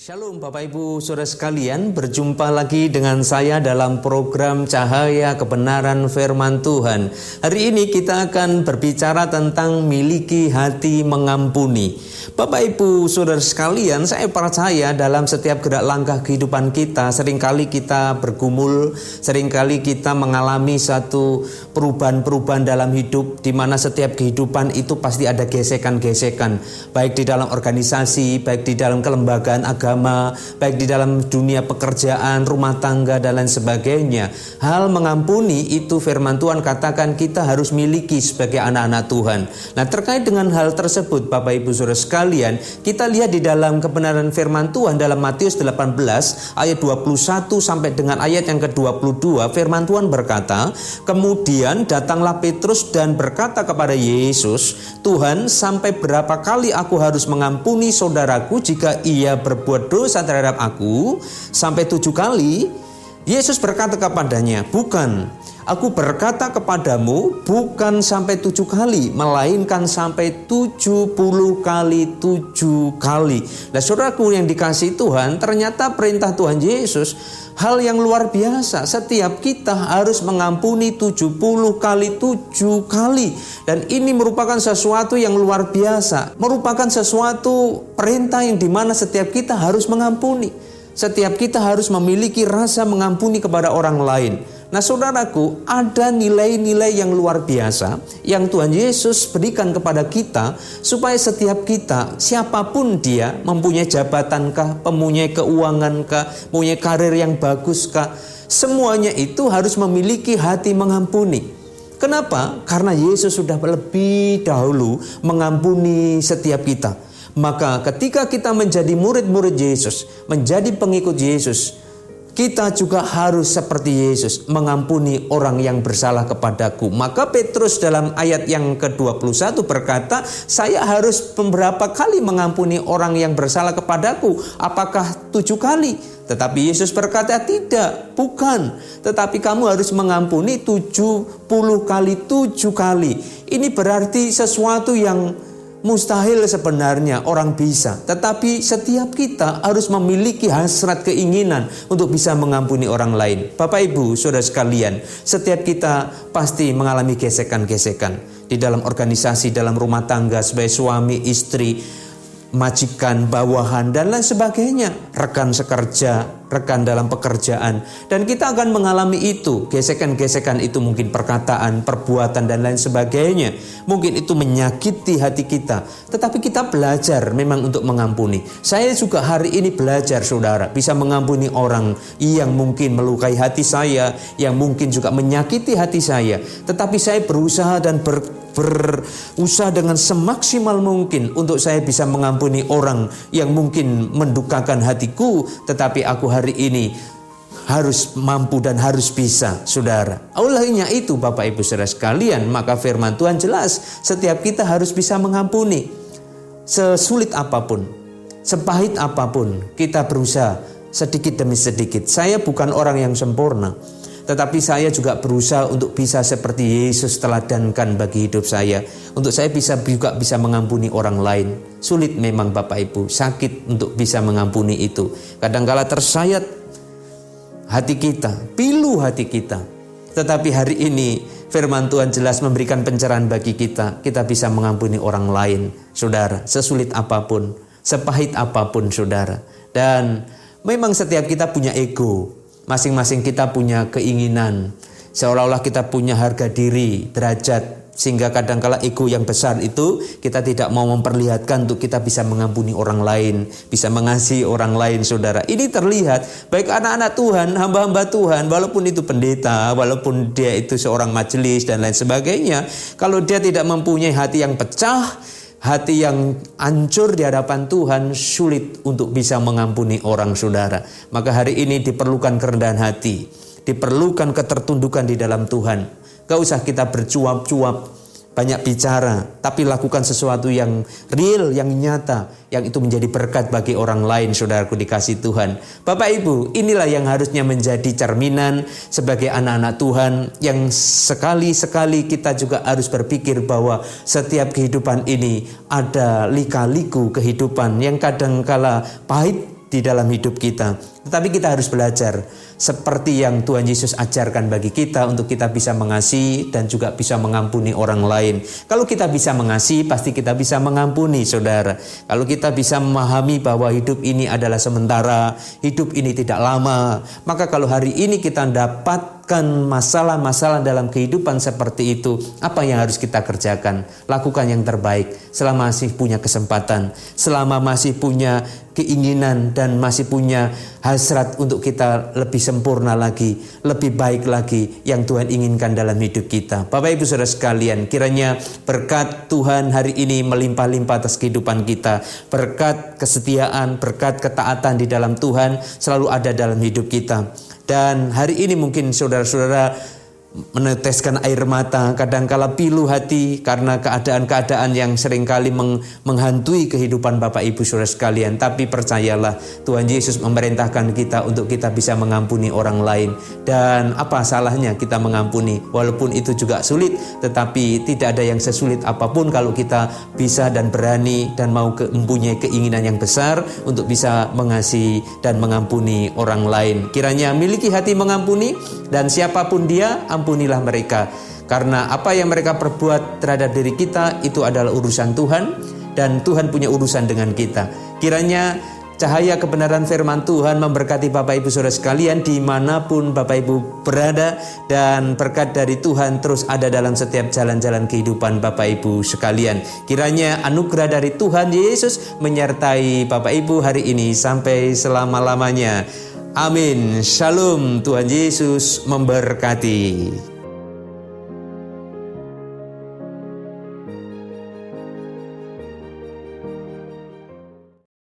Shalom Bapak Ibu Saudara sekalian, berjumpa lagi dengan saya dalam program Cahaya Kebenaran Firman Tuhan. Hari ini kita akan berbicara tentang miliki hati mengampuni. Bapak Ibu Saudara sekalian, saya percaya dalam setiap gerak langkah kehidupan kita, seringkali kita bergumul, seringkali kita mengalami satu perubahan-perubahan dalam hidup, di mana setiap kehidupan itu pasti ada gesekan-gesekan, baik di dalam organisasi, baik di dalam kelembagaan agama, baik di dalam dunia pekerjaan, rumah tangga, dan lain sebagainya. Hal mengampuni itu firman Tuhan katakan kita harus miliki sebagai anak-anak Tuhan. Nah, terkait dengan hal tersebut Bapak Ibu Saudara sekalian, kita lihat di dalam kebenaran firman Tuhan dalam Matius 18 ayat 21 sampai dengan ayat yang ke-22. Firman Tuhan berkata, kemudian datanglah Petrus dan berkata kepada Yesus, Tuhan, sampai berapa kali aku harus mengampuni saudaraku jika ia berbuat dosa terhadap aku? Sampai 7 kali? Yesus berkata kepadanya, bukan, aku berkata kepadamu, bukan sampai 7 kali, melainkan sampai 70 kali 7 kali. Nah, saudaraku yang dikasihi Tuhan, ternyata perintah Tuhan Yesus hal yang luar biasa. Setiap kita harus mengampuni 70 kali 7 kali. Dan ini merupakan sesuatu yang luar biasa. Merupakan sesuatu perintah yang dimana setiap kita harus mengampuni. Setiap kita harus memiliki rasa mengampuni kepada orang lain. Nah, saudaraku, ada nilai-nilai yang luar biasa yang Tuhan Yesus berikan kepada kita supaya setiap kita, siapapun dia, mempunyai jabatankah, mempunyai keuangankah, mempunyai karir yang baguskah, semuanya itu harus memiliki hati mengampuni. Kenapa? Karena Yesus sudah lebih dahulu mengampuni setiap kita. Maka ketika kita menjadi murid-murid Yesus, menjadi pengikut Yesus, kita juga harus seperti Yesus, mengampuni orang yang bersalah kepadaku. Maka Petrus dalam ayat yang ke-21 berkata, saya harus beberapa kali mengampuni orang yang bersalah kepadaku. Apakah 7 kali? Tetapi Yesus berkata, tidak, bukan. Tetapi kamu harus mengampuni 70 kali 7 kali. Ini berarti sesuatu yang mustahil sebenarnya orang bisa, tetapi setiap kita harus memiliki hasrat keinginan untuk bisa mengampuni orang lain. Bapak Ibu Saudara sekalian, setiap kita pasti mengalami gesekan-gesekan di dalam organisasi, dalam rumah tangga, sebagai suami, istri, majikan, bawahan, dan lain sebagainya, rekan sekerja, rekan dalam pekerjaan, dan kita akan mengalami itu. Gesekan-gesekan itu mungkin perkataan, perbuatan, dan lain sebagainya. Mungkin itu menyakiti hati kita, tetapi kita belajar memang untuk mengampuni. Saya juga hari ini belajar, saudara, bisa mengampuni orang yang mungkin melukai hati saya, yang mungkin juga menyakiti hati saya, tetapi saya berusaha dan berusaha dengan semaksimal mungkin untuk saya bisa mengampuni orang yang mungkin mendukakan hatiku, tetapi aku hari ini harus mampu dan harus bisa, saudara. Olehnya itu Bapak Ibu Saudara sekalian, maka firman Tuhan jelas, setiap kita harus bisa mengampuni. Sesulit apapun, sepahit apapun, kita berusaha sedikit demi sedikit. Saya bukan orang yang sempurna, tetapi saya juga berusaha untuk bisa seperti Yesus teladankan bagi hidup saya. Untuk saya juga bisa mengampuni orang lain. Sulit memang Bapak Ibu, sakit untuk bisa mengampuni itu. Kadangkala tersayat hati kita, pilu hati kita. Tetapi hari ini firman Tuhan jelas memberikan pencerahan bagi kita. Kita bisa mengampuni orang lain, saudara. Sesulit apapun, sepahit apapun, saudara. Dan memang setiap kita punya ego. Masing-masing kita punya keinginan, seolah-olah kita punya harga diri, derajat, sehingga kadangkala ego yang besar itu kita tidak mau memperlihatkan untuk kita bisa mengampuni orang lain, bisa mengasihi orang lain, saudara. Ini terlihat baik anak-anak Tuhan, hamba-hamba Tuhan, walaupun itu pendeta, walaupun dia itu seorang majelis dan lain sebagainya, kalau dia tidak mempunyai hati yang pecah, hati yang hancur di hadapan Tuhan, sulit untuk bisa mengampuni orang, saudara. Maka hari ini diperlukan kerendahan hati, diperlukan ketertundukan di dalam Tuhan. Gak usah kita bercuap-cuap, banyak bicara, tapi lakukan sesuatu yang real, yang nyata, yang itu menjadi berkat bagi orang lain, saudaraku dikasih Tuhan. Bapak Ibu, inilah yang harusnya menjadi cerminan sebagai anak-anak Tuhan, yang sekali-sekali kita juga harus berpikir bahwa setiap kehidupan ini ada lika-liku kehidupan yang kadangkala pahit, di dalam hidup kita. Tetapi kita harus belajar seperti yang Tuhan Yesus ajarkan bagi kita untuk kita bisa mengasihi dan juga bisa mengampuni orang lain. Kalau kita bisa mengasihi, pasti kita bisa mengampuni, saudara. Kalau kita bisa memahami bahwa hidup ini adalah sementara, hidup ini tidak lama, maka kalau hari ini kita dapatkan masalah-masalah dalam kehidupan seperti itu, apa yang harus kita kerjakan? Lakukan yang terbaik selama masih punya kesempatan, selama masih punya keinginan dan masih punya hasrat untuk kita lebih sempurna lagi, lebih baik lagi yang Tuhan inginkan dalam hidup kita. Bapak Ibu Saudara sekalian, kiranya berkat Tuhan hari ini melimpah-limpah atas kehidupan kita. Berkat kesetiaan, berkat ketaatan di dalam Tuhan selalu ada dalam hidup kita. Dan hari ini mungkin saudara-saudara meneteskan air mata, kadangkala pilu hati karena keadaan-keadaan yang seringkali menghantui kehidupan Bapak Ibu Saudara sekalian. Tapi percayalah, Tuhan Yesus memerintahkan kita untuk kita bisa mengampuni orang lain. Dan apa salahnya kita mengampuni? Walaupun itu juga sulit, tetapi tidak ada yang sesulit apapun kalau kita bisa dan berani dan mau mempunyai keinginan yang besar untuk bisa mengasihi dan mengampuni orang lain. Kiranya miliki hati mengampuni, dan siapapun dia, ampunilah mereka. Karena apa yang mereka perbuat terhadap diri kita itu adalah urusan Tuhan, dan Tuhan punya urusan dengan kita. Kiranya cahaya kebenaran firman Tuhan memberkati Bapak Ibu Saudara sekalian dimanapun Bapak Ibu berada, dan berkat dari Tuhan terus ada dalam setiap jalan-jalan kehidupan Bapak Ibu sekalian. Kiranya anugerah dari Tuhan Yesus menyertai Bapak Ibu hari ini sampai selama-lamanya. Amin. Shalom. Tuhan Yesus memberkati.